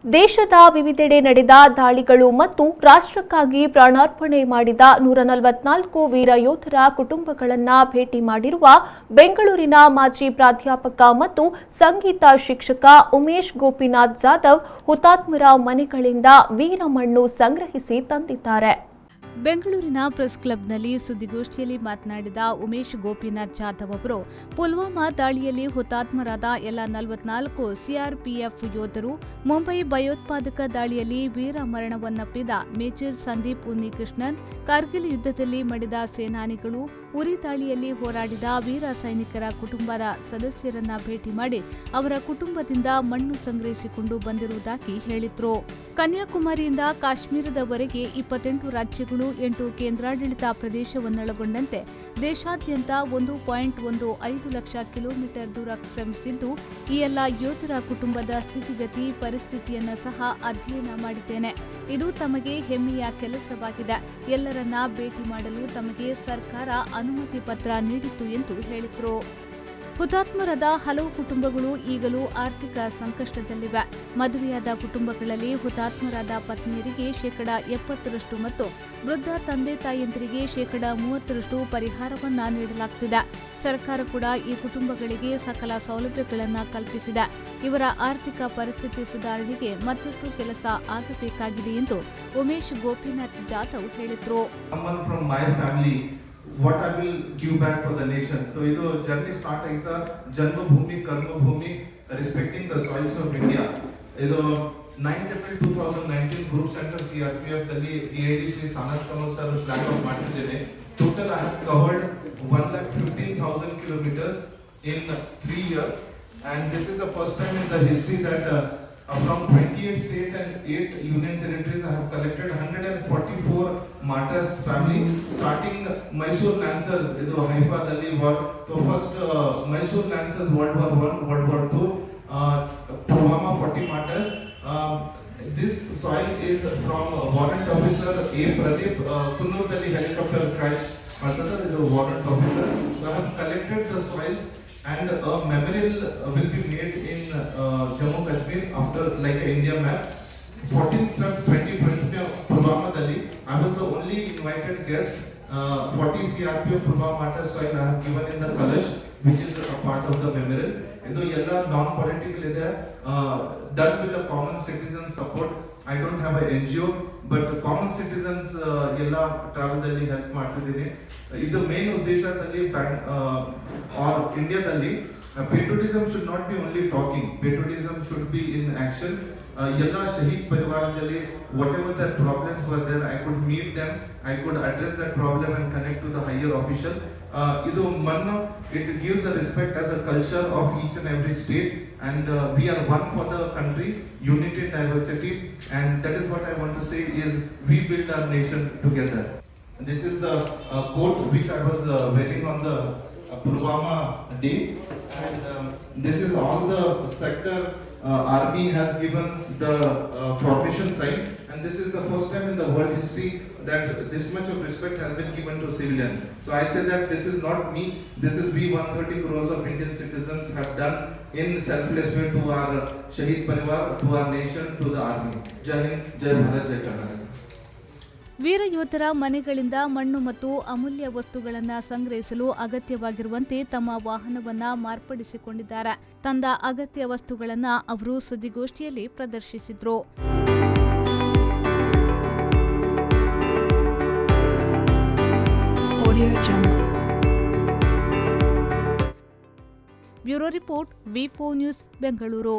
ದೇಶದ ವಿವಿಧೆಡೆ ನಡೆದ ದಾಳಿಗಳು ಮತ್ತು ರಾಷ್ಟ್ರಕ್ಕಾಗಿ ಪ್ರಾಣಾರ್ಪಣೆ ಮಾಡಿದ 144 ವೀರ ಯೋಧರ ಕುಟುಂಬಗಳನ್ನು ಭೇಟಿ ಮಾಡಿರುವ ಬೆಂಗಳೂರಿನ ಮಾಜಿ ಪ್ರಾಧ್ಯಾಪಕ ಮತ್ತು ಸಂಗೀತ ಶಿಕ್ಷಕ ಉಮೇಶ್ ಗೋಪಿನಾಥ್ ಜಾಧವ್ ಹುತಾತ್ಮರ ಮನೆಗಳಿಂದ ವೀರಮಣ್ಣು ಸಂಗ್ರಹಿಸಿ ತಂದಿದ್ದಾರೆ. ಬೆಂಗಳೂರಿನ ಪ್ರೆಸ್ ಕ್ಲಬ್ನಲ್ಲಿ ಸುದ್ದಿಗೋಷ್ಠಿಯಲ್ಲಿ ಮಾತನಾಡಿದ ಉಮೇಶ್ ಗೋಪಿನಾಥ್ ಜಾಧವ್ ಅವರು ಪುಲ್ವಾಮಾ ದಾಳಿಯಲ್ಲಿ ಹುತಾತ್ಮರಾದ ಎಲ್ಲ 44 ಸಿಆರ್ಪಿಎಫ್ ಯೋಧರು, ಮುಂಬೈ ಭಯೋತ್ಪಾದಕ ದಾಳಿಯಲ್ಲಿ ವೀರ ಮರಣವನ್ನಪ್ಪಿದ ಮೇಜರ್ ಸಂದೀಪ್ ಉನ್ನಿಕೃಷ್ಣನ್, ಕಾರ್ಗಿಲ್ ಯುದ್ಧದಲ್ಲಿ ಮಡಿದ ಸೇನಾನಿಗಳು, ಉರಿ ದಾಳಿಯಲ್ಲಿ ಹೋರಾಡಿದ ವೀರ ಸೈನಿಕರ ಕುಟುಂಬದ ಸದಸ್ಯರನ್ನ ಭೇಟಿ ಮಾಡಿ ಅವರ ಕುಟುಂಬದಿಂದ ಮಣ್ಣು ಸಂಗ್ರಹಿಸಿಕೊಂಡು ಬಂದಿರುವುದಾಗಿ ಹೇಳಿದ್ರು. ಕನ್ಯಾಕುಮಾರಿಯಿಂದ ಕಾಶ್ಮೀರದವರೆಗೆ 28 ರಾಜ್ಯಗಳು 8 ಕೇಂದ್ರಾಡಳಿತ ಪ್ರದೇಶವನ್ನೊಳಗೊಂಡಂತೆ ದೇಶಾದ್ಯಂತ 1.15 ಲಕ್ಷ ಕಿಲೋಮೀಟರ್ ದೂರ ಶ್ರಮಿಸಿದ್ದು, ಈ ಎಲ್ಲ ಯೋಧರ ಕುಟುಂಬದ ಸ್ಥಿತಿಗತಿ ಪರಿಸ್ಥಿತಿಯನ್ನು ಸಹ ಅಧ್ಯಯನ ಮಾಡಿದ್ದೇನೆ. ಇದು ತಮಗೆ ಹೆಮ್ಮೆಯ ಕೆಲಸವಾಗಿದೆ. ಎಲ್ಲರನ್ನ ಭೇಟಿ ಮಾಡಲು ತಮಗೆ ಸರ್ಕಾರ ಅನುಮತಿ ಪತ್ರ ನೀಡಿತು ಎಂದು ಹೇಳಿದರು. ಹುತಾತ್ಮರಾದ ಹಲವು ಕುಟುಂಬಗಳು ಈಗಲೂ ಆರ್ಥಿಕ ಸಂಕಷ್ಟದಲ್ಲಿವೆ. ಮದುವೆಯಾದ ಕುಟುಂಬಗಳಲ್ಲಿ ಹುತಾತ್ಮರಾದ ಪತ್ನಿಯರಿಗೆ 70% ಮತ್ತು ವೃದ್ಧ ತಂದೆ ತಾಯಂದಿರಿಗೆ 30% ಪರಿಹಾರವನ್ನ ನೀಡಲಾಗುತ್ತಿದೆ. ಸರ್ಕಾರ ಕೂಡ ಈ ಕುಟುಂಬಗಳಿಗೆ ಸಕಲ ಸೌಲಭ್ಯಗಳನ್ನು ಕಲ್ಪಿಸಿದೆ. ಇವರ ಆರ್ಥಿಕ ಪರಿಸ್ಥಿತಿ ಸುಧಾರಣೆಗೆ ಮತ್ತಷ್ಟು ಕೆಲಸ ಆಗಬೇಕಾಗಿದೆ ಎಂದು ಉಮೇಶ್ ಗೋಪಿನಾಥ್ ಜಾಧವ್ ಹೇಳಿದರು. What I will give back for the nation. So, this journey start aita Janma Bhoomi, Karma Bhoomi, respecting the soils of India. This 9th April 2019 Group Center CRPF dalli DIG Sri Sanat Kamal sir flag off ಮಾಡ್ತಿದ್ದೇನೆ. Total I have covered 1,15,000 kilometers in 3 years, and this is the first time in the history that from 28 states and 8 union territories I have collected 144 martyrs family, starting Mysore Lancers, idu Haifa dalli war. So first Mysore Lancers World War I, World War II, Pulwama 40 martyrs. This soil is from warrant officer A. Pradeep, Kunnur dalli helicopter crash martada, idu warrant officer. So I have collected the soils, and a memorial will be made in Jammu Kashmir after like an India map. 14th Feb 2020 Pulwama Dalli, I was the only invited guest. 40 CRPF Pulwama martyr soil I have given in the Kalash, which is a part of the memorial. Idu yella non-political ide, done with the common citizens support. I don't have a NGO, but common citizens yella travel dalli help ಮಾಡ್ತಿದ್ದೀನಿ. ಇದು main ಉದ್ದೇಶದಲ್ಲಿ or India dalli patriotism should not be only talking. Patriotism should be in action. Yella Shahid Parivaradalli, whatever their problems were there, I could meet them, I could address that problem and connect to the higher official. Idu manna, it gives a respect as a culture of each and every state, and we are one for the country, unity in diversity, and that is what I want to say is we build our nation together. This is the quote which I was wearing on the Pulwama day, and this is all the sector army has given the formation sign, and this is the first time in the world history that this much of respect has been given to civilian. So I say that this is not me, this is we 130 crores of Indian citizens have done in selfless way to our Shahid Parivar, to our nation, to the army. Jai Hind, Jai Bharat, Jai Karnataka. ವೀರ ಯೋಧರ ಮನೆಗಳಿಂದ ಮಣ್ಣು ಮತ್ತು ಅಮೂಲ್ಯ ವಸ್ತುಗಳನ್ನು ಸಂಗ್ರಹಿಸಲು ಅಗತ್ಯವಾಗಿರುವಂತೆ ತಮ್ಮ ವಾಹನವನ್ನ ಮಾರ್ಪಡಿಸಿಕೊಂಡಿದ್ದಾರೆ. ತಂದ ಅಗತ್ಯ ವಸ್ತುಗಳನ್ನು ಅವರು ಸುದ್ದಿಗೋಷ್ಠಿಯಲ್ಲಿ ಪ್ರದರ್ಶಿಸಿದ್ರು. Bureau report V4 news Bengaluru.